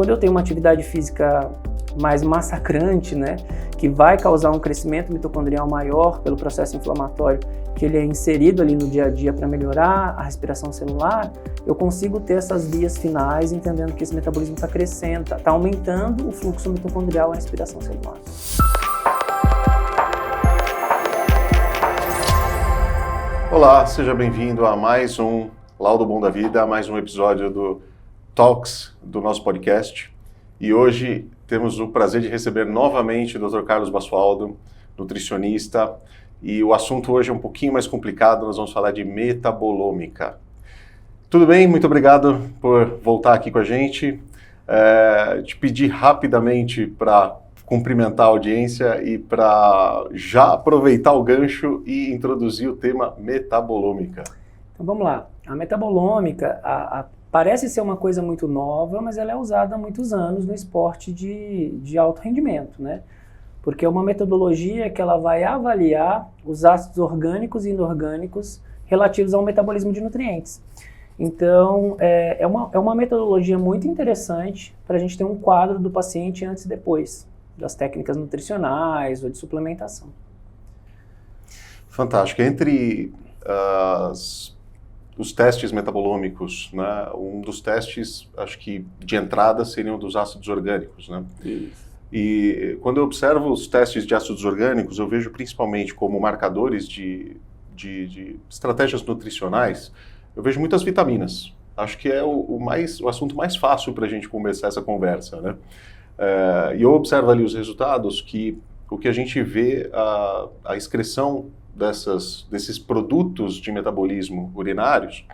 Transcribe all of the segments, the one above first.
quando eu tenho uma atividade física mais massacrante, né, que vai causar um crescimento mitocondrial maior pelo processo inflamatório, que ele é inserido ali no dia a dia para melhorar a respiração celular, eu consigo ter essas vias finais, entendendo que esse metabolismo está crescendo, está aumentando o fluxo mitocondrial à respiração celular. Olá, seja bem-vindo a mais um Laudo Bom da Vida, a mais um episódio do Talks do nosso podcast. E hoje temos o prazer de receber novamente o Dr. Carlos Basualdo, nutricionista, e o assunto hoje é um pouquinho mais complicado, nós vamos falar de metabolômica. Tudo bem? Muito obrigado por voltar aqui com a gente. Te pedir rapidamente para cumprimentar a audiência e para já aproveitar o gancho e introduzir o tema metabolômica. Então vamos lá. A metabolômica parece ser uma coisa muito nova, mas ela é usada há muitos anos no esporte de alto rendimento, né? Porque é uma metodologia que ela vai avaliar os ácidos orgânicos e inorgânicos relativos ao metabolismo de nutrientes. Então, é uma metodologia muito interessante para a gente ter um quadro do paciente antes e depois das técnicas nutricionais ou de suplementação. Fantástico. Entre os testes metabolômicos, né, um dos testes, acho que de entrada, seriam dos ácidos orgânicos, né? Isso. E quando eu observo os testes de ácidos orgânicos, eu vejo principalmente como marcadores de estratégias nutricionais, eu vejo muitas vitaminas. Acho que é o assunto mais fácil para a gente começar essa conversa, né? E eu observo ali os resultados que o que a gente vê, a excreção desses produtos de metabolismo urinários,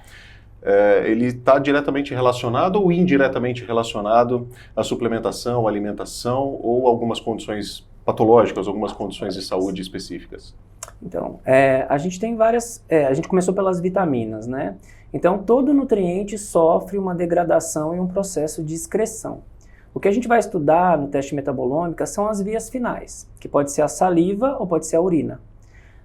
ele está diretamente relacionado ou indiretamente relacionado à suplementação, alimentação ou algumas condições patológicas, algumas condições de saúde específicas? Então, a gente tem várias... a gente começou pelas vitaminas, né? Então, todo nutriente sofre uma degradação e um processo de excreção. O que a gente vai estudar no teste metabolômica são as vias finais, que pode ser a saliva ou pode ser a urina.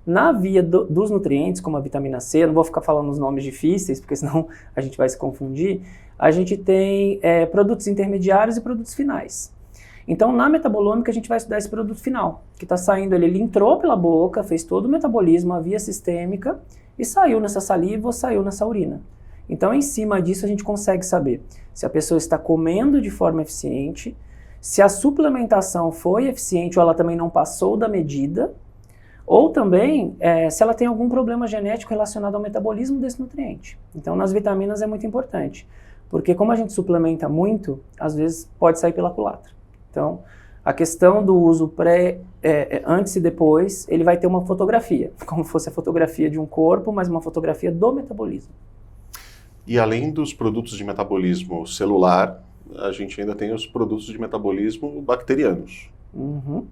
Na via dos nutrientes, como a vitamina C, eu não vou ficar falando os nomes difíceis, porque senão a gente vai se confundir, a gente tem produtos intermediários e produtos finais. Então, na metabolômica, a gente vai estudar esse produto final, que está saindo, ele entrou pela boca, fez todo o metabolismo, a via sistêmica, e saiu nessa saliva ou saiu nessa urina. Então, em cima disso, a gente consegue saber se a pessoa está comendo de forma eficiente, se a suplementação foi eficiente ou ela também não passou da medida, ou também se ela tem algum problema genético relacionado ao metabolismo desse nutriente. Então, nas vitaminas é muito importante, porque como a gente suplementa muito, às vezes pode sair pela culatra. Então, a questão do uso antes e depois, ele vai ter uma fotografia, como fosse a fotografia de um corpo, mas uma fotografia do metabolismo. E além dos produtos de metabolismo celular, a gente ainda tem os produtos de metabolismo bacterianos. Uhum.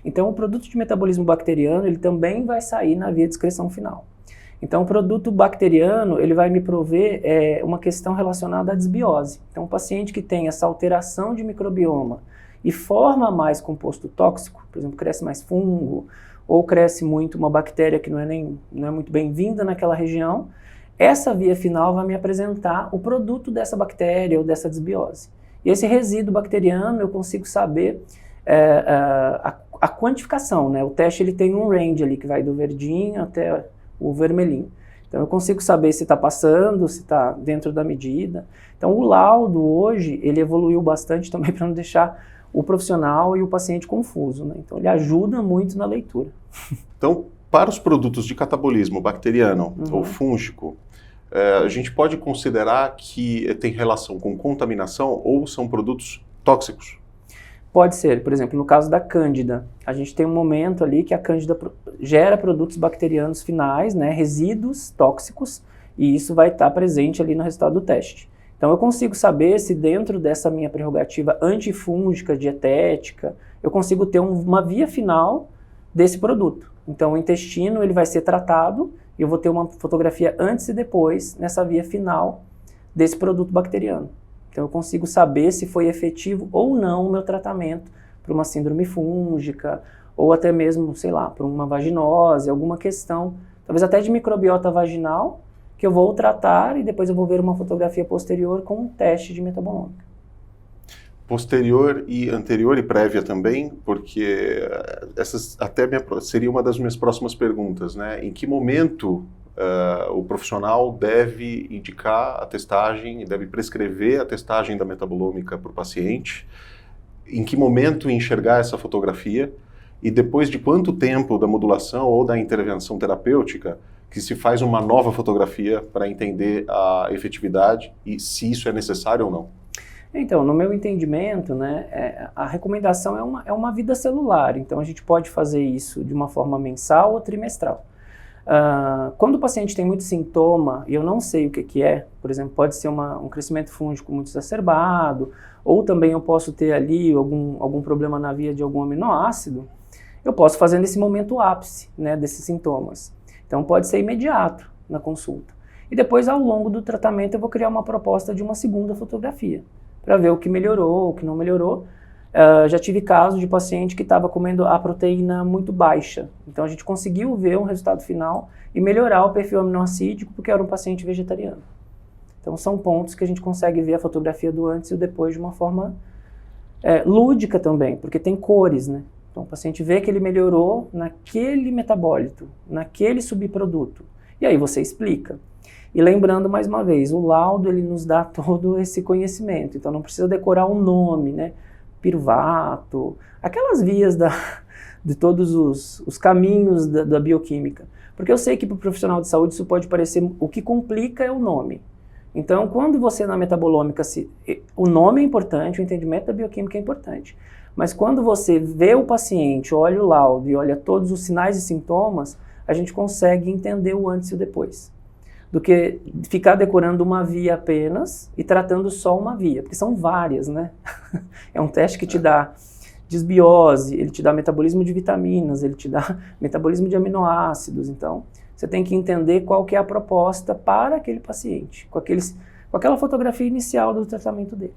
Então, o produto de metabolismo bacteriano, ele também vai sair na via de excreção final. Então, o produto bacteriano, ele vai me prover uma questão relacionada à desbiose. Então, o paciente que tem essa alteração de microbioma e forma mais composto tóxico, por exemplo, cresce mais fungo, ou cresce muito uma bactéria que não é muito bem-vinda naquela região, essa via final vai me apresentar o produto dessa bactéria ou dessa desbiose. E esse resíduo bacteriano eu consigo saber a quantificação, né? O teste ele tem um range ali que vai do verdinho até o vermelhinho. Então eu consigo saber se está passando, se está dentro da medida. Então o laudo hoje ele evoluiu bastante também para não deixar o profissional e o paciente confuso, né? Então ele ajuda muito na leitura. Então, para os produtos de catabolismo bacteriano ou fúngico, a gente pode considerar que tem relação com contaminação ou são produtos tóxicos? Pode ser. Por exemplo, no caso da Cândida, a gente tem um momento ali que a Cândida gera produtos bacterianos finais, né, resíduos tóxicos, e isso vai estar presente ali no resultado do teste. Então eu consigo saber se dentro dessa minha prerrogativa antifúngica, dietética, eu consigo ter uma via final desse produto. Então o intestino ele vai ser tratado e eu vou ter uma fotografia antes e depois nessa via final desse produto bacteriano. Então eu consigo saber se foi efetivo ou não o meu tratamento para uma síndrome fúngica ou até mesmo, sei lá, para uma vaginose, alguma questão, talvez até de microbiota vaginal, que eu vou tratar e depois eu vou ver uma fotografia posterior com um teste de metabolômica. Posterior e anterior e prévia também, porque essas até seria uma das minhas próximas perguntas, né? Em que momento o profissional deve indicar a testagem, deve prescrever a testagem da metabolômica para o paciente? Em que momento enxergar essa fotografia? E depois de quanto tempo da modulação ou da intervenção terapêutica que se faz uma nova fotografia para entender a efetividade e se isso é necessário ou não? Então, no meu entendimento, né, a recomendação é uma vida celular, então a gente pode fazer isso de uma forma mensal ou trimestral. Quando o paciente tem muito sintoma e eu não sei o que é, por exemplo, pode ser um crescimento fúngico muito exacerbado, ou também eu posso ter ali algum problema na via de algum aminoácido, eu posso fazer nesse momento o ápice, né, desses sintomas. Então pode ser imediato na consulta. E depois, ao longo do tratamento, eu vou criar uma proposta de uma segunda fotografia, para ver o que melhorou, o que não melhorou. Já tive casos de paciente que estava comendo a proteína muito baixa. Então a gente conseguiu ver um resultado final e melhorar o perfil aminoácidico porque era um paciente vegetariano. Então são pontos que a gente consegue ver a fotografia do antes e o depois de uma forma lúdica também, porque tem cores, né? Então o paciente vê que ele melhorou naquele metabólito, naquele subproduto. E aí você explica. E lembrando mais uma vez, o laudo ele nos dá todo esse conhecimento, então não precisa decorar um nome, né? Piruvato, aquelas vias de todos os caminhos da bioquímica. Porque eu sei que para o profissional de saúde isso pode parecer, o que complica é o nome. Então quando você na metabolômica, o nome é importante, o entendimento da bioquímica é importante, mas quando você vê o paciente, olha o laudo e olha todos os sinais e sintomas, a gente consegue entender o antes e o depois, do que ficar decorando uma via apenas e tratando só uma via, porque são várias, né? É um teste que te dá desbiose, ele te dá metabolismo de vitaminas, ele te dá metabolismo de aminoácidos, então você tem que entender qual que é a proposta para aquele paciente, com aquela fotografia inicial do tratamento dele.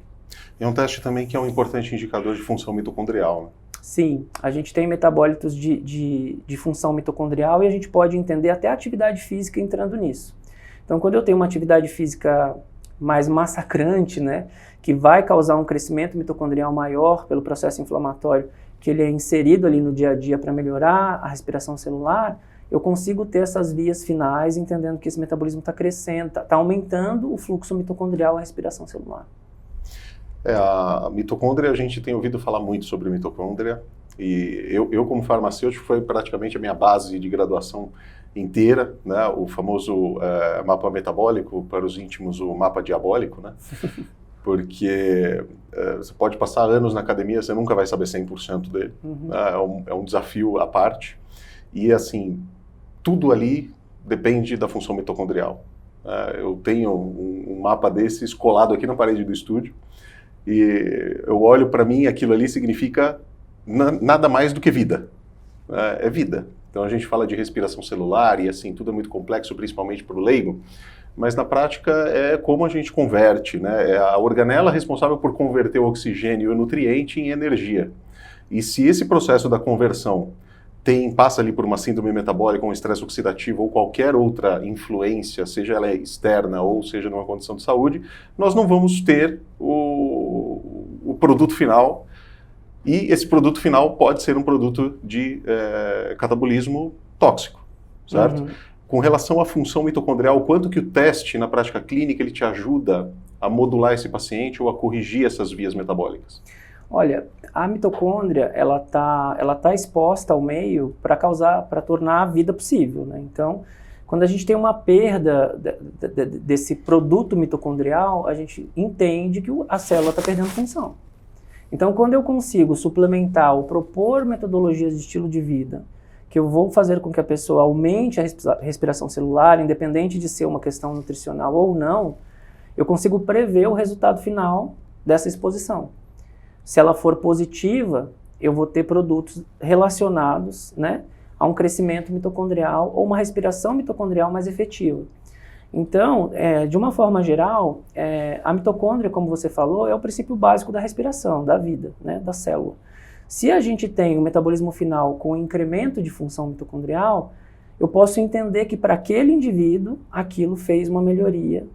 É um teste também que é um importante indicador de função mitocondrial, né? Sim, a gente tem metabólitos de função mitocondrial e a gente pode entender até a atividade física entrando nisso. Então, quando eu tenho uma atividade física mais massacrante, né, que vai causar um crescimento mitocondrial maior pelo processo inflamatório, que ele é inserido ali no dia a dia para melhorar a respiração celular, eu consigo ter essas vias finais, entendendo que esse metabolismo está crescendo, está aumentando o fluxo mitocondrial, a respiração celular. A mitocôndria, a gente tem ouvido falar muito sobre mitocôndria, e eu como farmacêutico, foi praticamente a minha base de graduação inteira, né, o famoso mapa metabólico, para os íntimos o mapa diabólico, né, porque você pode passar anos na academia, você nunca vai saber 100% dele, é um desafio à parte, e assim, tudo ali depende da função mitocondrial. Eu tenho um mapa desses colado aqui na parede do estúdio, e eu olho para mim, aquilo ali significa nada mais do que vida, é vida. Então a gente fala de respiração celular e assim, tudo é muito complexo, principalmente para o leigo, mas na prática é como a gente converte, né? É a organela responsável por converter o oxigênio e o nutriente em energia. E se esse processo da conversão passa ali por uma síndrome metabólica, um estresse oxidativo ou qualquer outra influência, seja ela externa ou seja numa condição de saúde, nós não vamos ter o produto final. E esse produto final pode ser um produto de catabolismo tóxico, certo? Com relação à função mitocondrial, o quanto que o teste na prática clínica ele te ajuda a modular esse paciente ou a corrigir essas vias metabólicas? Olha, a mitocôndria, ela tá exposta ao meio para tornar a vida possível, né? Então, quando a gente tem uma perda desse produto mitocondrial, a gente entende que a célula está perdendo função. Então, quando eu consigo suplementar ou propor metodologias de estilo de vida, que eu vou fazer com que a pessoa aumente a respiração celular, independente de ser uma questão nutricional ou não, eu consigo prever o resultado final dessa exposição. Se ela for positiva, eu vou ter produtos relacionados, né, a um crescimento mitocondrial ou uma respiração mitocondrial mais efetiva. Então, de uma forma geral, a mitocôndria, como você falou, é o princípio básico da respiração, da vida, né, da célula. Se a gente tem um metabolismo final com incremento de função mitocondrial, eu posso entender que para aquele indivíduo, aquilo fez uma melhoria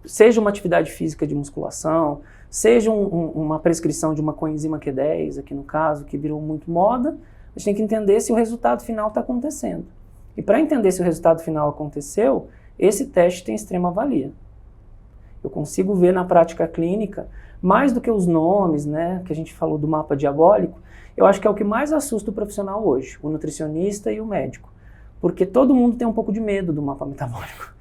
seja uma atividade física de musculação, seja uma prescrição de uma coenzima Q10, aqui no caso, que virou muito moda, a gente tem que entender se o resultado final está acontecendo. E para entender se o resultado final aconteceu, esse teste tem extrema valia. Eu consigo ver na prática clínica, mais do que os nomes, né, que a gente falou do mapa diabólico, eu acho que é o que mais assusta o profissional hoje, o nutricionista e o médico. Porque todo mundo tem um pouco de medo do mapa metabólico.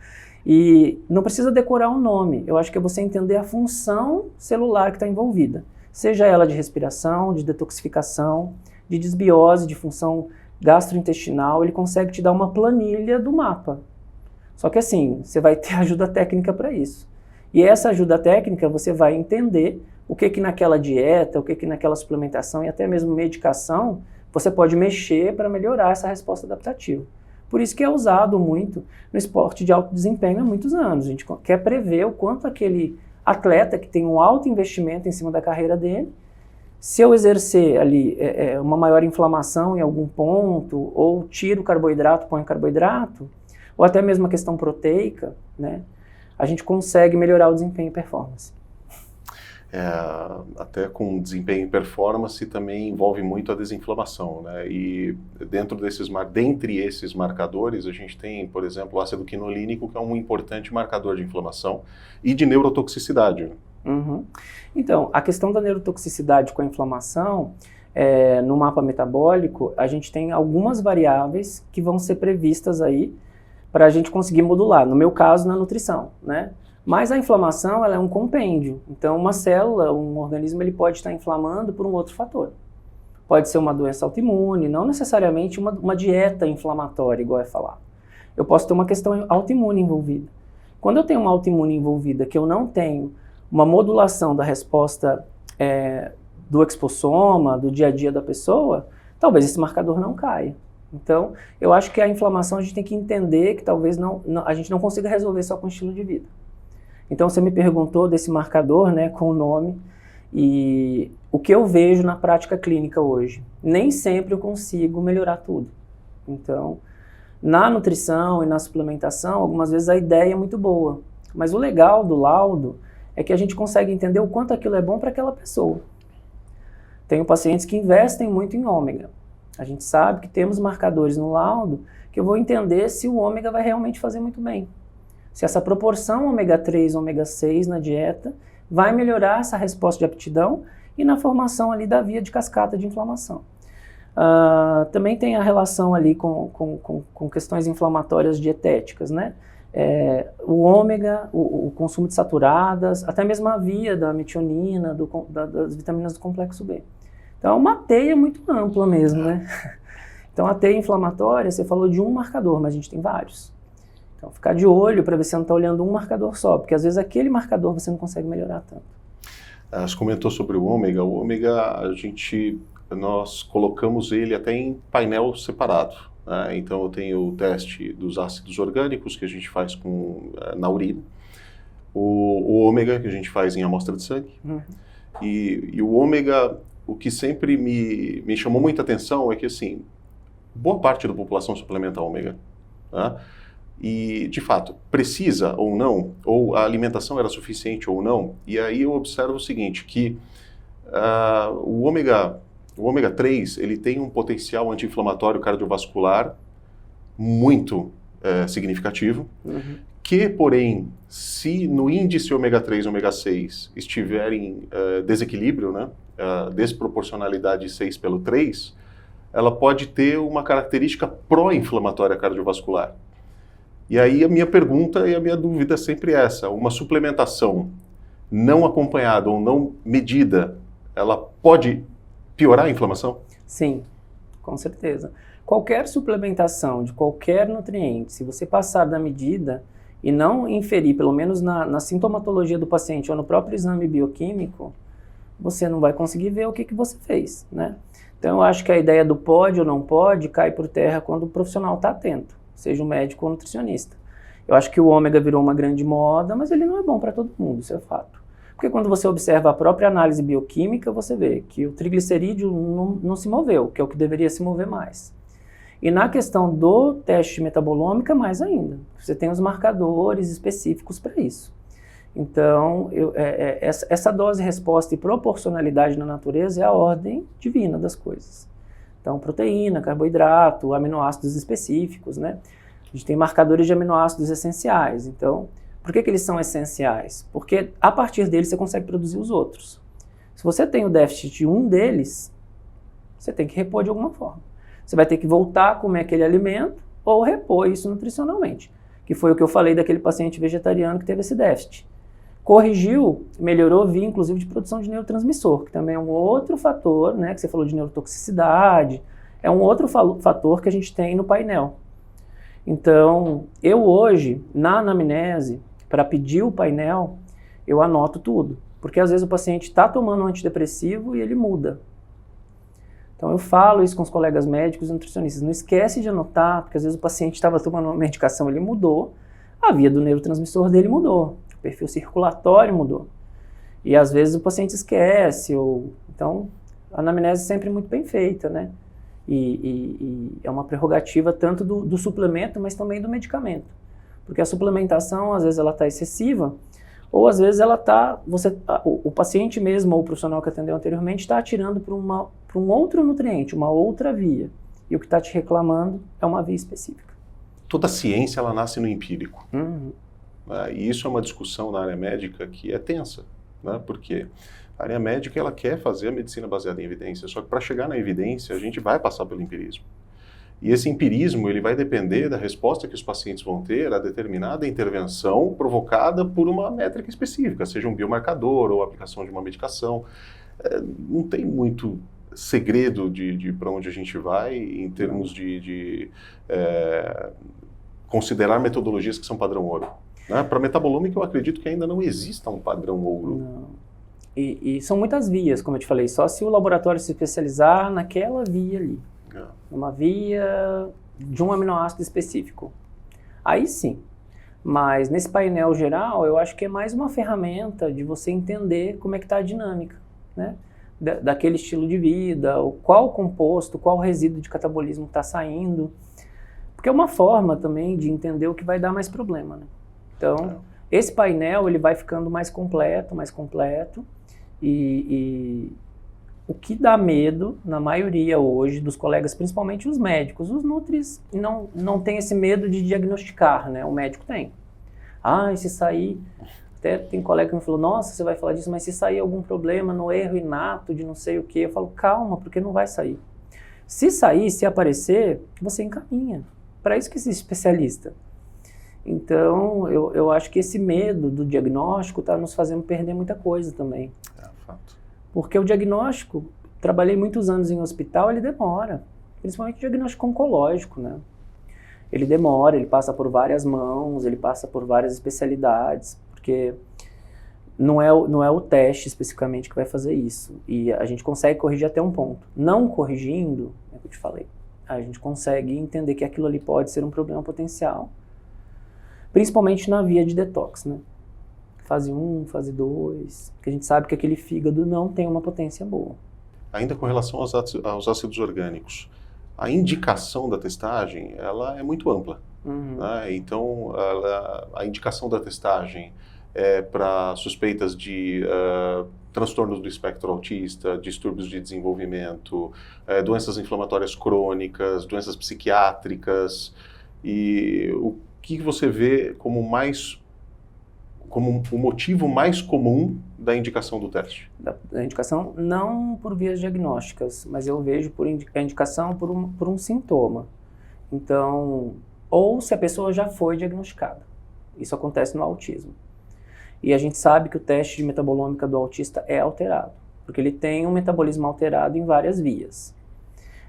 E não precisa decorar um nome, eu acho que é você entender a função celular que está envolvida. Seja ela de respiração, de detoxificação, de desbiose, de função gastrointestinal, ele consegue te dar uma planilha do mapa. Só que assim, você vai ter ajuda técnica para isso. E essa ajuda técnica você vai entender o que naquela dieta, o que naquela suplementação e até mesmo medicação, você pode mexer para melhorar essa resposta adaptativa. Por isso que é usado muito no esporte de alto desempenho há muitos anos. A gente quer prever o quanto aquele atleta que tem um alto investimento em cima da carreira dele, se eu exercer ali uma maior inflamação em algum ponto, ou tiro o carboidrato, põe carboidrato, ou até mesmo a questão proteica, né, a gente consegue melhorar o desempenho e performance. Até com desempenho e performance também envolve muito a desinflamação, né? E dentre esses marcadores, a gente tem, por exemplo, o ácido quinolínico, que é um importante marcador de inflamação e de neurotoxicidade. Uhum. Então, a questão da neurotoxicidade com a inflamação, no mapa metabólico, a gente tem algumas variáveis que vão ser previstas aí para a gente conseguir modular, no meu caso, na nutrição, né? Mas a inflamação, ela é um compêndio. Então, uma célula, um organismo, ele pode estar inflamando por um outro fator. Pode ser uma doença autoimune, não necessariamente uma dieta inflamatória, igual é falar. Eu posso ter uma questão autoimune envolvida. Quando eu tenho uma autoimune envolvida, que eu não tenho uma modulação da resposta do expossoma, do dia a dia da pessoa, talvez esse marcador não caia. Então, eu acho que a inflamação a gente tem que entender que talvez a gente não consiga resolver só com estilo de vida. Então, você me perguntou desse marcador, né, com o nome, e o que eu vejo na prática clínica hoje. Nem sempre eu consigo melhorar tudo. Então, na nutrição e na suplementação, algumas vezes a ideia é muito boa. Mas o legal do laudo é que a gente consegue entender o quanto aquilo é bom para aquela pessoa. Tenho pacientes que investem muito em ômega. A gente sabe que temos marcadores no laudo que eu vou entender se o ômega vai realmente fazer muito bem. Se essa proporção ômega 3, ômega 6 na dieta vai melhorar essa resposta de aptidão e na formação ali da via de cascata de inflamação. Também tem a relação ali com questões inflamatórias dietéticas, né? O ômega, o consumo de saturadas, até mesmo a via da metionina, das vitaminas do complexo B. Então é uma teia muito ampla mesmo, né? Então a teia inflamatória, você falou de um marcador, mas a gente tem vários. Então, ficar de olho para ver se você não está olhando um marcador só, porque às vezes aquele marcador você não consegue melhorar tanto. Você comentou sobre o ômega. O ômega, nós colocamos ele até em painel separado, né? Então, eu tenho o teste dos ácidos orgânicos que a gente faz na urina, o ômega que a gente faz em amostra de sangue, e o ômega, o que sempre me chamou muita atenção é que, assim, boa parte da população suplementa ômega, né? E, de fato, precisa ou não, ou a alimentação era suficiente ou não, e aí eu observo o seguinte, que o ômega 3, ele tem um potencial anti-inflamatório cardiovascular muito significativo, que, porém, se no índice ômega 3 e ômega 6 estiverem desequilíbrio, né, desproporcionalidade 6 pelo 3, ela pode ter uma característica pró-inflamatória cardiovascular. E aí a minha pergunta e a minha dúvida é sempre essa: uma suplementação não acompanhada ou não medida, ela pode piorar a inflamação? Sim, com certeza. Qualquer suplementação de qualquer nutriente, se você passar da medida e não inferir, pelo menos na sintomatologia do paciente ou no próprio exame bioquímico, você não vai conseguir ver o que você fez, né? Então eu acho que a ideia do pode ou não pode cai por terra quando o profissional está atento, seja um médico ou nutricionista. Eu acho que o ômega virou uma grande moda, mas ele não é bom para todo mundo, isso é fato. Porque quando você observa a própria análise bioquímica, você vê que o triglicerídeo não se moveu, que é o que deveria se mover mais. E na questão do teste metabolômica, mais ainda. Você tem os marcadores específicos para isso. Então, essa dose-resposta e proporcionalidade na natureza é a ordem divina das coisas. Então, proteína, carboidrato, aminoácidos específicos, né? A gente tem marcadores de aminoácidos essenciais. Então, por que eles são essenciais? Porque a partir deles você consegue produzir os outros. Se você tem o déficit de um deles, você tem que repor de alguma forma. Você vai ter que voltar a comer aquele alimento ou repor isso nutricionalmente, que foi o que eu falei daquele paciente vegetariano que teve esse déficit. Corrigiu, melhorou via inclusive de produção de neurotransmissor, que também é um outro fator, né, que você falou de neurotoxicidade, é um outro fator que a gente tem no painel. Então, eu hoje, na anamnese, para pedir o painel, eu anoto tudo, porque às vezes o paciente está tomando um antidepressivo e ele muda. Então eu falo isso com os colegas médicos e nutricionistas, não esquece de anotar, porque às vezes o paciente estava tomando uma medicação, ele mudou, a via do neurotransmissor dele mudou. O perfil circulatório mudou. E às vezes o paciente esquece, então a anamnese é sempre muito bem feita, né? E é uma prerrogativa tanto do suplemento, mas também do medicamento. Porque a suplementação, às vezes ela está excessiva, ou às vezes ela está, o paciente mesmo, ou o profissional que atendeu anteriormente, está atirando para um outro nutriente, uma outra via. E o que está te reclamando é uma via específica. Toda ciência, ela nasce no empírico. Uhum. E isso é uma discussão na área médica que é tensa, né? Porque a área médica ela quer fazer a medicina baseada em evidência, só que para chegar na evidência a gente vai passar pelo empirismo. E esse empirismo ele vai depender da resposta que os pacientes vão ter a determinada intervenção provocada por uma métrica específica, seja um biomarcador ou a aplicação de uma medicação. Não tem muito segredo de para onde a gente vai em termos de considerar metodologias que são padrão ouro. Né? Para metabolômica, eu acredito que ainda não exista um padrão ouro. Não. E são muitas vias, como eu te falei, só se o laboratório se especializar naquela via ali. Uma via de um aminoácido específico. Aí sim. Mas nesse painel geral, eu acho que é mais uma ferramenta de você entender como é que está a dinâmica, né? Daquele estilo de vida, qual composto, qual resíduo de catabolismo está saindo. Porque é uma forma também de entender o que vai dar mais problema, né? Então, esse painel ele vai ficando mais completo, e o que dá medo, na maioria hoje, dos colegas, principalmente os médicos, os nutris não tem esse medo de diagnosticar, né? O médico tem. E se sair... Até tem colega que me falou, nossa, você vai falar disso, mas se sair algum problema no erro inato de não sei o quê, eu falo, calma, porque não vai sair. Se sair, se aparecer, você encaminha. Para isso que existe especialista. Então, eu acho que esse medo do diagnóstico está nos fazendo perder muita coisa também. Fato. Porque o diagnóstico, trabalhei muitos anos em hospital, ele demora. Principalmente o diagnóstico oncológico, né? Ele demora, ele passa por várias mãos, ele passa por várias especialidades, porque não é o teste especificamente que vai fazer isso. E a gente consegue corrigir até um ponto. Não corrigindo, é o que eu te falei, a gente consegue entender que aquilo ali pode ser um problema potencial, principalmente na via de detox, né? Fase 1, fase 2, que a gente sabe que aquele fígado não tem uma potência boa. Ainda com relação aos ácidos orgânicos, a indicação da testagem, ela é muito ampla. Né? Então, a indicação da testagem é para suspeitas de transtornos do espectro autista, distúrbios de desenvolvimento, doenças inflamatórias crônicas, doenças psiquiátricas. E o que você vê como o motivo mais comum da indicação do teste? Da indicação não por vias diagnósticas, mas eu vejo a indicação por um sintoma. Então, ou se a pessoa já foi diagnosticada. Isso acontece no autismo. E a gente sabe que o teste de metabolômica do autista é alterado, porque ele tem um metabolismo alterado em várias vias.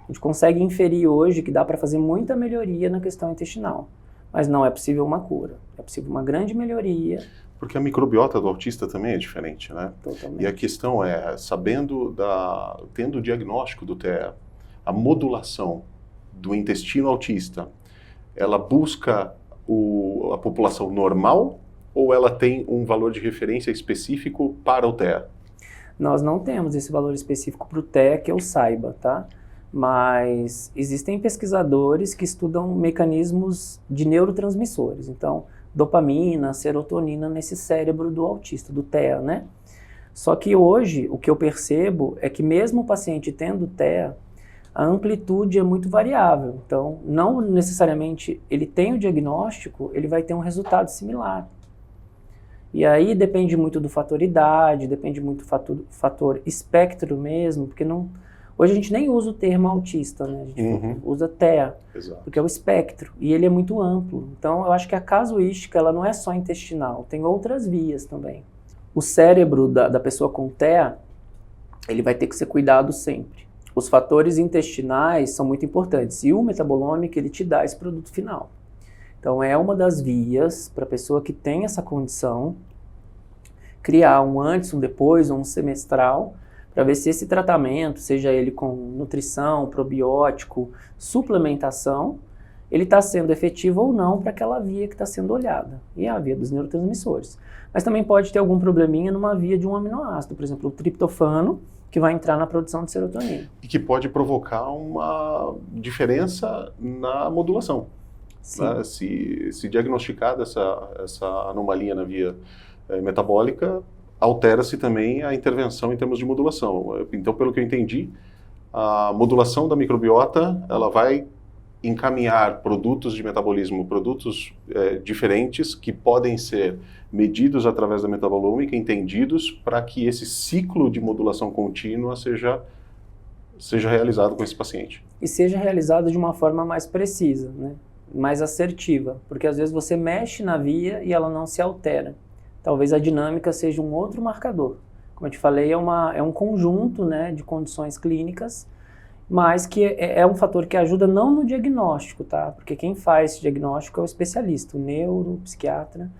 A gente consegue inferir hoje que dá para fazer muita melhoria na questão intestinal, mas não é possível uma cura. É possível uma grande melhoria. Porque a microbiota do autista também é diferente, né? Totalmente. E a questão é, tendo o diagnóstico do TEA, a modulação do intestino autista, ela busca a população normal ou ela tem um valor de referência específico para o TEA? Nós não temos esse valor específico para o TEA que eu saiba, tá? Mas existem pesquisadores que estudam mecanismos de neurotransmissores. Então, dopamina, serotonina nesse cérebro do autista, do TEA, né? Só que hoje, o que eu percebo é que mesmo o paciente tendo TEA, a amplitude é muito variável. Então, não necessariamente ele tem o diagnóstico, ele vai ter um resultado similar. E aí depende muito do fator idade, depende muito do fator espectro mesmo, porque não... Hoje a gente nem usa o termo autista, né? A gente usa TEA, Exato. porque é o espectro, e ele é muito amplo. Então, eu acho que a casuística, ela não é só intestinal, tem outras vias também. O cérebro da pessoa com TEA, ele vai ter que ser cuidado sempre. Os fatores intestinais são muito importantes, e o metabolômico, ele te dá esse produto final. Então, é uma das vias para a pessoa que tem essa condição criar um antes, um depois, um semestral, para ver se esse tratamento, seja ele com nutrição, probiótico, suplementação, ele está sendo efetivo ou não para aquela via que está sendo olhada, e é a via dos neurotransmissores. Mas também pode ter algum probleminha numa via de um aminoácido, por exemplo, o triptofano, que vai entrar na produção de serotonina. E que pode provocar uma diferença na modulação. Né? Se diagnosticada essa anomalia na via metabólica, altera-se também a intervenção em termos de modulação. Então, pelo que eu entendi, a modulação da microbiota, ela vai encaminhar produtos de metabolismo, produtos diferentes que podem ser medidos através da metabolômica, entendidos para que esse ciclo de modulação contínua seja realizado com esse paciente. E seja realizado de uma forma mais precisa, né? Mais assertiva, porque às vezes você mexe na via e ela não se altera. Talvez a dinâmica seja um outro marcador. Como eu te falei, é um conjunto, né, de condições clínicas, mas que é um fator que ajuda não no diagnóstico, tá? Porque quem faz esse diagnóstico é o especialista, o neuro, o psiquiatra,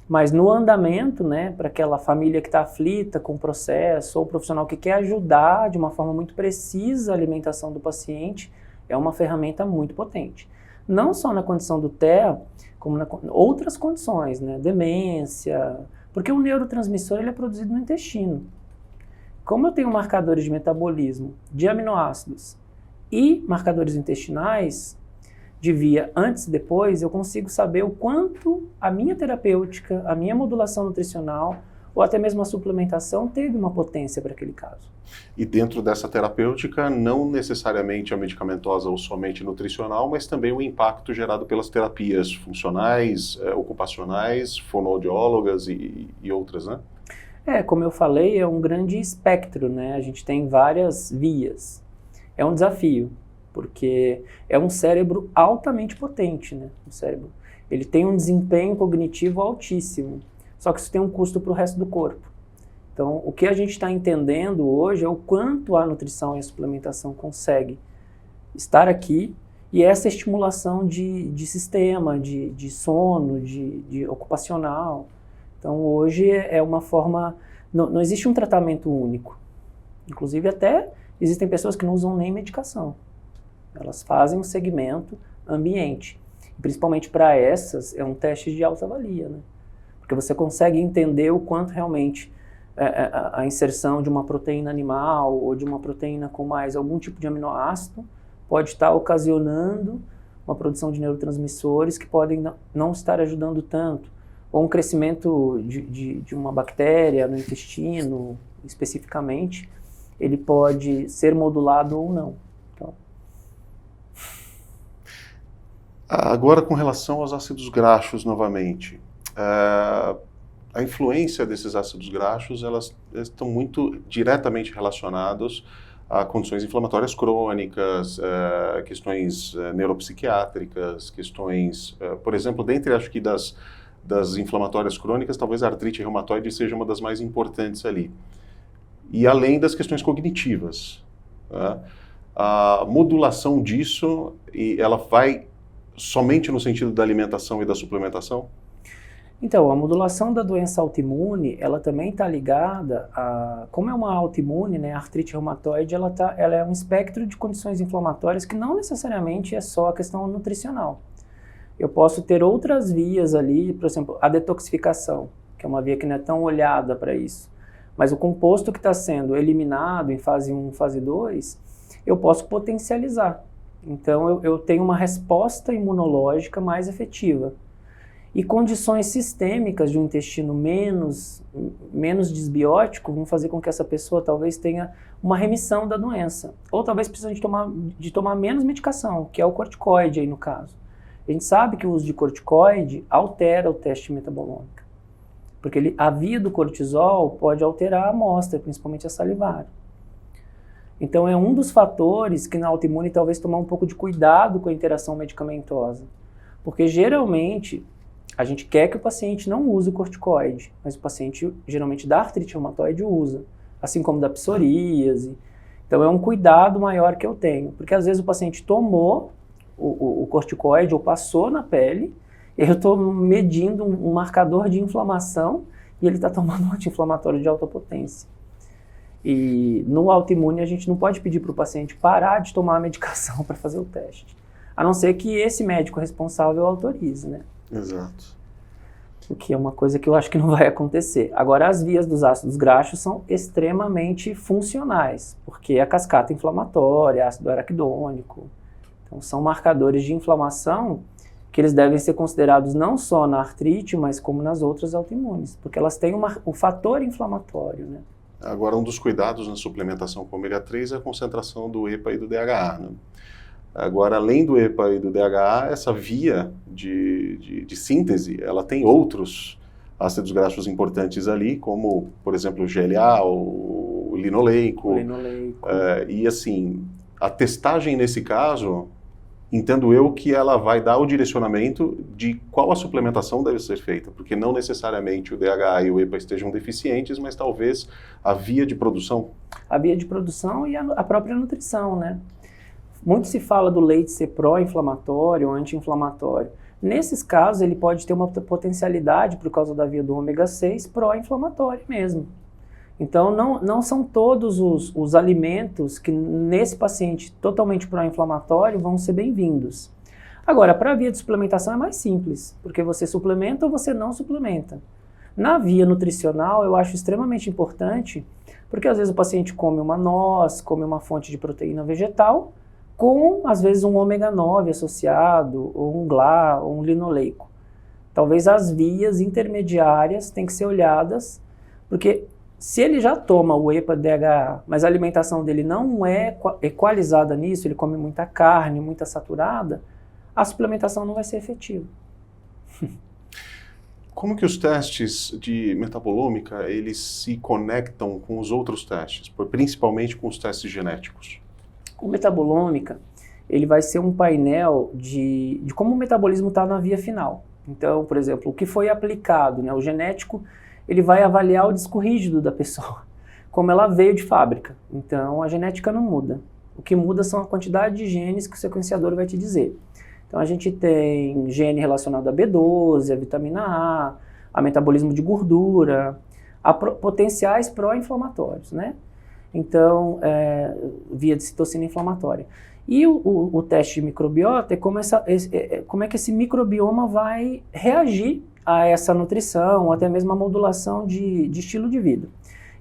mas no andamento, né, para aquela família que está aflita com o processo, ou o profissional que quer ajudar de uma forma muito precisa a alimentação do paciente, é uma ferramenta muito potente. Não só na condição do TEA, como em outras condições, né, demência, porque o neurotransmissor ele é produzido no intestino. Como eu tenho marcadores de metabolismo, de aminoácidos e marcadores intestinais, de via antes e depois, eu consigo saber o quanto a minha terapêutica, a minha modulação nutricional, ou até mesmo a suplementação, teve uma potência para aquele caso. E dentro dessa terapêutica, não necessariamente a medicamentosa ou somente nutricional, mas também o impacto gerado pelas terapias funcionais, ocupacionais, fonoaudiólogas e outras, né? Como eu falei, é um grande espectro, né? A gente tem várias vias. É um desafio, porque é um cérebro altamente potente, né? O cérebro, ele tem um desempenho cognitivo altíssimo, só que isso tem um custo para o resto do corpo. Então, o que a gente está entendendo hoje é o quanto a nutrição e a suplementação consegue estar aqui, e essa estimulação de sistema, de sono, de ocupacional. Então, hoje é uma forma... Não existe um tratamento único. Inclusive, até existem pessoas que não usam nem medicação. Elas fazem um segmento ambiente. Principalmente para essas, é um teste de alta valia, né? Porque você consegue entender o quanto realmente a inserção de uma proteína animal ou de uma proteína com mais algum tipo de aminoácido pode estar ocasionando uma produção de neurotransmissores que podem não estar ajudando tanto. Ou um crescimento de uma bactéria no intestino, especificamente, ele pode ser modulado ou não. Então. Agora, com relação aos ácidos graxos, novamente, a influência desses ácidos graxos, elas estão muito diretamente relacionadas a condições inflamatórias crônicas, questões neuropsiquiátricas, questões, por exemplo, dentre, acho que das inflamatórias crônicas, talvez a artrite reumatoide seja uma das mais importantes ali. E além das questões cognitivas. Né? A modulação disso, ela vai somente no sentido da alimentação e da suplementação? Então, a modulação da doença autoimune, ela também está ligada a... Como é uma autoimune, né, a artrite reumatoide, ela é um espectro de condições inflamatórias que não necessariamente é só a questão nutricional. Eu posso ter outras vias ali, por exemplo, a detoxificação, que é uma via que não é tão olhada para isso. Mas o composto que está sendo eliminado em fase 1, fase 2, eu posso potencializar. Então, eu tenho uma resposta imunológica mais efetiva. E condições sistêmicas de um intestino menos disbiótico vão fazer com que essa pessoa talvez tenha uma remissão da doença. Ou talvez precise de tomar menos medicação, que é o corticoide aí no caso. A gente sabe que o uso de corticoide altera o teste metabolômico. Porque a via do cortisol pode alterar a amostra, principalmente a salivar. Então é um dos fatores que na autoimune talvez tomar um pouco de cuidado com a interação medicamentosa. Porque geralmente a gente quer que o paciente não use o corticoide, mas o paciente geralmente da artrite reumatoide usa, assim como da psoríase. Então é um cuidado maior que eu tenho, porque às vezes o paciente tomou o corticoide ou passou na pele, e eu estou medindo um marcador de inflamação e ele está tomando um anti-inflamatório de alta potência. E no autoimune a gente não pode pedir para o paciente parar de tomar a medicação para fazer o teste, a não ser que esse médico responsável autorize, né? Exato. O que é uma coisa que eu acho que não vai acontecer. Agora, as vias dos ácidos graxos são extremamente funcionais, porque a cascata inflamatória, ácido araquidônico, então são marcadores de inflamação que eles devem ser considerados não só na artrite, mas como nas outras autoimunes, porque elas têm o fator inflamatório, né? Agora, um dos cuidados na suplementação com ômega 3 é a concentração do EPA e do DHA, né? Agora, além do EPA e do DHA, essa via de síntese, ela tem outros ácidos graxos importantes ali, como, por exemplo, o GLA, o linoleico. E, assim, a testagem nesse caso, entendo eu que ela vai dar o direcionamento de qual a suplementação deve ser feita, porque não necessariamente o DHA e o EPA estejam deficientes, mas talvez a via de produção. A via de produção e a própria nutrição, né? Muito se fala do leite ser pró-inflamatório ou anti-inflamatório. Nesses casos, ele pode ter uma potencialidade, por causa da via do ômega 6, pró-inflamatório mesmo. Então, não são todos os alimentos que nesse paciente totalmente pró-inflamatório vão ser bem-vindos. Agora, para a via de suplementação é mais simples, porque você suplementa ou você não suplementa. Na via nutricional, eu acho extremamente importante, porque às vezes o paciente come uma noz, come uma fonte de proteína vegetal, com, às vezes, um ômega 9 associado, ou um GLA, ou um linoleico. Talvez as vias intermediárias têm que ser olhadas, porque se ele já toma o EPA DHA, mas a alimentação dele não é equalizada nisso, ele come muita carne, muita saturada, a suplementação não vai ser efetiva. Como que os testes de metabolômica, eles se conectam com os outros testes, principalmente com os testes genéticos? O metabolômica, ele vai ser um painel de como o metabolismo está na via final. Então, por exemplo, o que foi aplicado, né, o genético, ele vai avaliar o disco rígido da pessoa, como ela veio de fábrica. Então, a genética não muda. O que muda são a quantidade de genes que o sequenciador vai te dizer. Então, a gente tem gene relacionado a B12, a vitamina a metabolismo de gordura, a potenciais pró-inflamatórios, né? Então, via de citocina inflamatória. E o teste de microbiota é como é que esse microbioma vai reagir a essa nutrição, ou até mesmo a modulação de estilo de vida.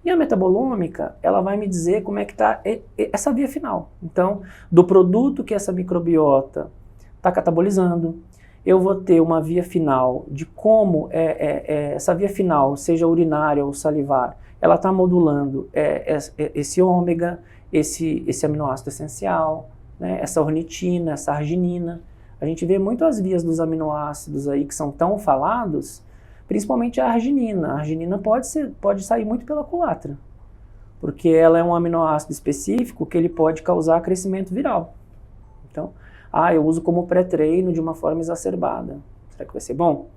E a metabolômica, ela vai me dizer como é que está essa via final. Então, do produto que essa microbiota está catabolizando, eu vou ter uma via final de como essa via final, seja urinária ou salivar, ela está modulando esse ômega, esse aminoácido essencial, né, essa ornitina, essa arginina. A gente vê muito as vias dos aminoácidos aí que são tão falados, principalmente a arginina. A arginina pode sair muito pela culatra, porque ela é um aminoácido específico que ele pode causar crescimento viral. Então, eu uso como pré-treino de uma forma exacerbada. Será que vai ser bom?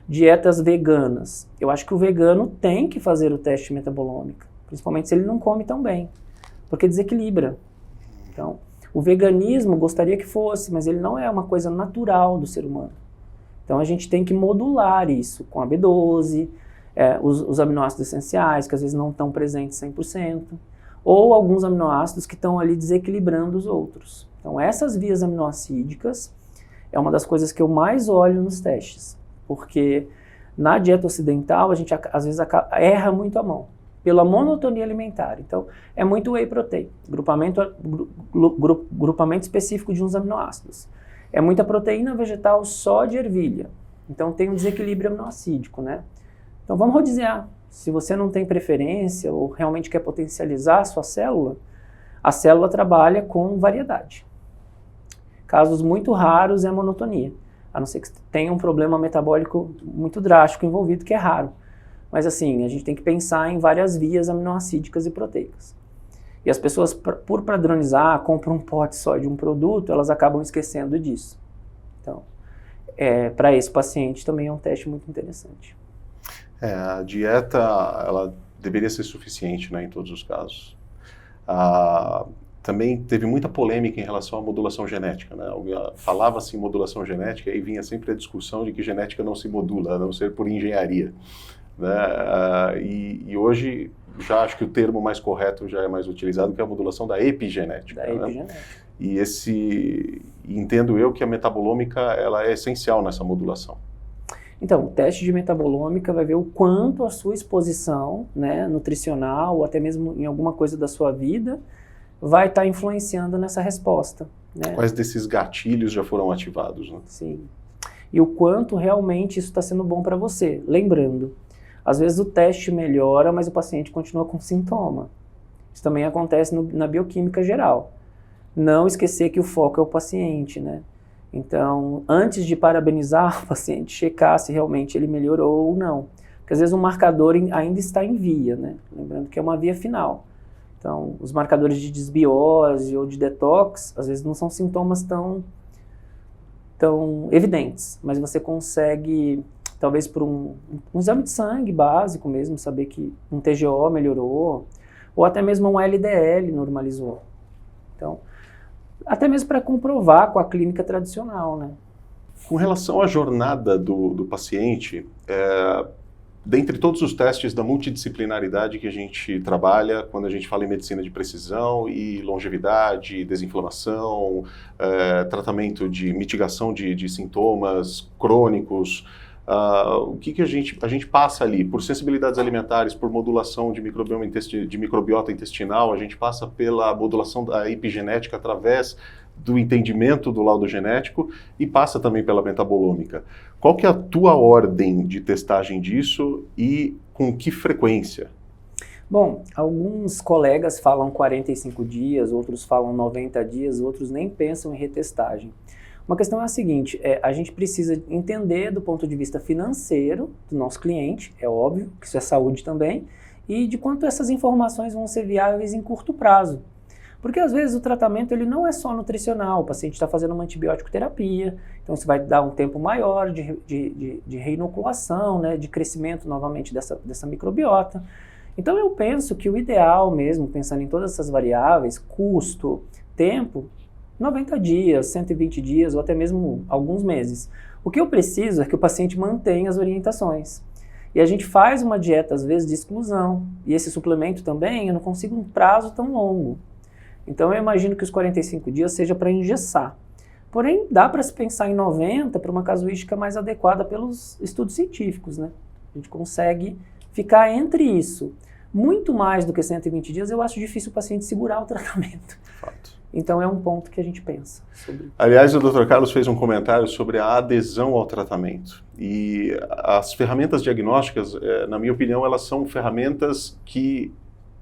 Dietas veganas. Eu acho que o vegano tem que fazer o teste metabolômico, principalmente se ele não come tão bem, porque desequilibra. Então, o veganismo gostaria que fosse, mas ele não é uma coisa natural do ser humano. Então, a gente tem que modular isso com a B12, os aminoácidos essenciais, que às vezes não estão presentes 100%, ou alguns aminoácidos que estão ali desequilibrando os outros. Então, essas vias aminoácidicas é uma das coisas que eu mais olho nos testes, porque na dieta ocidental a gente às vezes erra muito a mão, pela monotonia alimentar. Então, é muito whey protein, grupamento específico de uns aminoácidos. É muita proteína vegetal só de ervilha. Então tem um desequilíbrio aminoácidico, né? Então vamos rodiziar. Se você não tem preferência ou realmente quer potencializar a sua célula, a célula trabalha com variedade. Casos muito raros é a monotonia, a não ser que tenha um problema metabólico muito drástico envolvido, que é raro. Mas assim, a gente tem que pensar em várias vias aminoácidicas e proteicas. E as pessoas, por padronizar, compram um pote só de um produto, elas acabam esquecendo disso. Então, para esse paciente também é um teste muito interessante. A dieta, ela deveria ser suficiente, né, em todos os casos. Também teve muita polêmica em relação à modulação genética, né? Falava-se em modulação genética e vinha sempre a discussão de que genética não se modula, a não ser por engenharia, né? E hoje já acho que o termo mais correto já é mais utilizado, que é a modulação da epigenética. Da epigenética. E entendo eu que a metabolômica ela é essencial nessa modulação. Então, o teste de metabolômica vai ver o quanto a sua exposição, né, nutricional ou até mesmo em alguma coisa da sua vida vai estar influenciando nessa resposta. Né? Quais desses gatilhos já foram ativados? Né? Sim. E o quanto realmente isso está sendo bom para você. Lembrando, às vezes o teste melhora, mas o paciente continua com sintoma. Isso também acontece na bioquímica geral. Não esquecer que o foco é o paciente, né? Então, antes de parabenizar o paciente, checar se realmente ele melhorou ou não. Porque às vezes o marcador ainda está em via, né? Lembrando que é uma via final. Então, os marcadores de desbiose ou de detox, às vezes não são sintomas tão evidentes, mas você consegue, talvez por um exame de sangue básico mesmo, saber que um TGO melhorou, ou até mesmo um LDL normalizou. Então, até mesmo para comprovar com a clínica tradicional, né? Com relação à jornada do paciente, dentre todos os testes da multidisciplinaridade que a gente trabalha, quando a gente fala em medicina de precisão e longevidade, desinflamação, tratamento de mitigação de sintomas crônicos, o que a gente passa ali? Por sensibilidades alimentares, por modulação de microbiota intestinal, a gente passa pela modulação da epigenética através do entendimento do laudo genético e passa também pela metabolômica. Qual que é a tua ordem de testagem disso e com que frequência? Bom, alguns colegas falam 45 dias, outros falam 90 dias, outros nem pensam em retestagem. Uma questão é a seguinte, a gente precisa entender do ponto de vista financeiro do nosso cliente, é óbvio que isso é saúde também, e de quanto essas informações vão ser viáveis em curto prazo. Porque às vezes o tratamento ele não é só nutricional, o paciente está fazendo uma antibiótico terapia, então isso vai dar um tempo maior de reinoculação, né, de crescimento novamente dessa microbiota. Então eu penso que o ideal mesmo, pensando em todas essas variáveis, custo, tempo, 90 dias, 120 dias ou até mesmo alguns meses. O que eu preciso é que o paciente mantenha as orientações. E a gente faz uma dieta às vezes de exclusão, e esse suplemento também eu não consigo um prazo tão longo. Então eu imagino que os 45 dias seja para engessar. Porém, dá para se pensar em 90 para uma casuística mais adequada pelos estudos científicos, né? A gente consegue ficar entre isso. Muito mais do que 120 dias, eu acho difícil o paciente segurar o tratamento. Fato. Então é um ponto que a gente pensa sobre. Aliás, o Dr. Carlos fez um comentário sobre a adesão ao tratamento. E as ferramentas diagnósticas, na minha opinião, elas são ferramentas que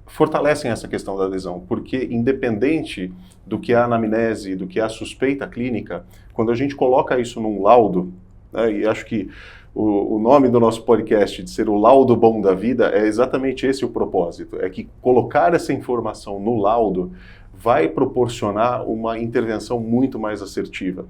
fortalecem essa questão da adesão, porque independente do que é a anamnese, do que é a suspeita clínica, quando a gente coloca isso num laudo, né, e acho que o nome do nosso podcast de ser o laudo bom da vida é exatamente esse o propósito, é que colocar essa informação no laudo vai proporcionar uma intervenção muito mais assertiva.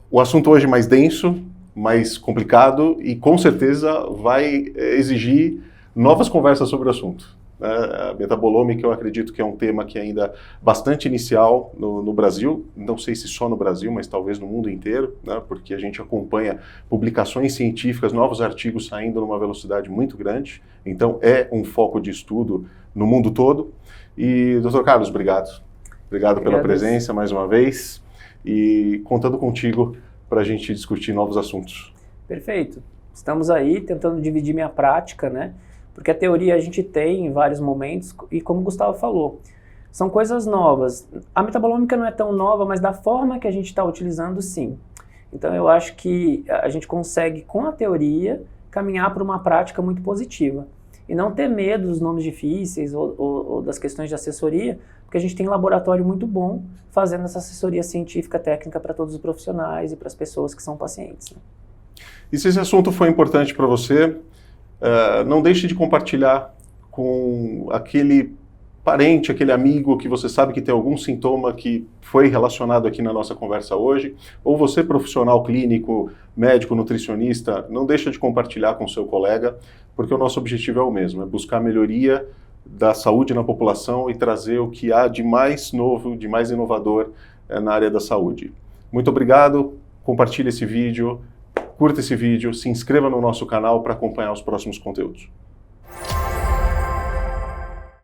O assunto hoje é mais denso, mais complicado e com certeza vai exigir novas conversas sobre o assunto. A metabolômica eu acredito que é um tema que ainda é bastante inicial no Brasil, não sei se só no Brasil, mas talvez no mundo inteiro, né, porque a gente acompanha publicações científicas, novos artigos saindo numa velocidade muito grande, então é um foco de estudo no mundo todo. E, Dr. Carlos, obrigado. Obrigado pela presença mais uma vez e contando contigo para a gente discutir novos assuntos. Perfeito. Estamos aí tentando dividir minha prática, né? Porque a teoria a gente tem em vários momentos e como o Gustavo falou, são coisas novas. A metabolômica não é tão nova, mas da forma que a gente está utilizando, sim. Então eu acho que a gente consegue, com a teoria, caminhar para uma prática muito positiva. E não ter medo dos nomes difíceis ou das questões de assessoria, porque a gente tem um laboratório muito bom fazendo essa assessoria científica técnica para todos os profissionais e para as pessoas que são pacientes, né? E se esse assunto foi importante para você, não deixe de compartilhar com aquele parente, aquele amigo que você sabe que tem algum sintoma que foi relacionado aqui na nossa conversa hoje, ou você profissional clínico, médico, nutricionista, não deixa de compartilhar com seu colega, porque o nosso objetivo é o mesmo, é buscar a melhoria da saúde na população e trazer o que há de mais novo, de mais inovador na área da saúde. Muito obrigado, compartilhe esse vídeo, curta esse vídeo, se inscreva no nosso canal para acompanhar os próximos conteúdos.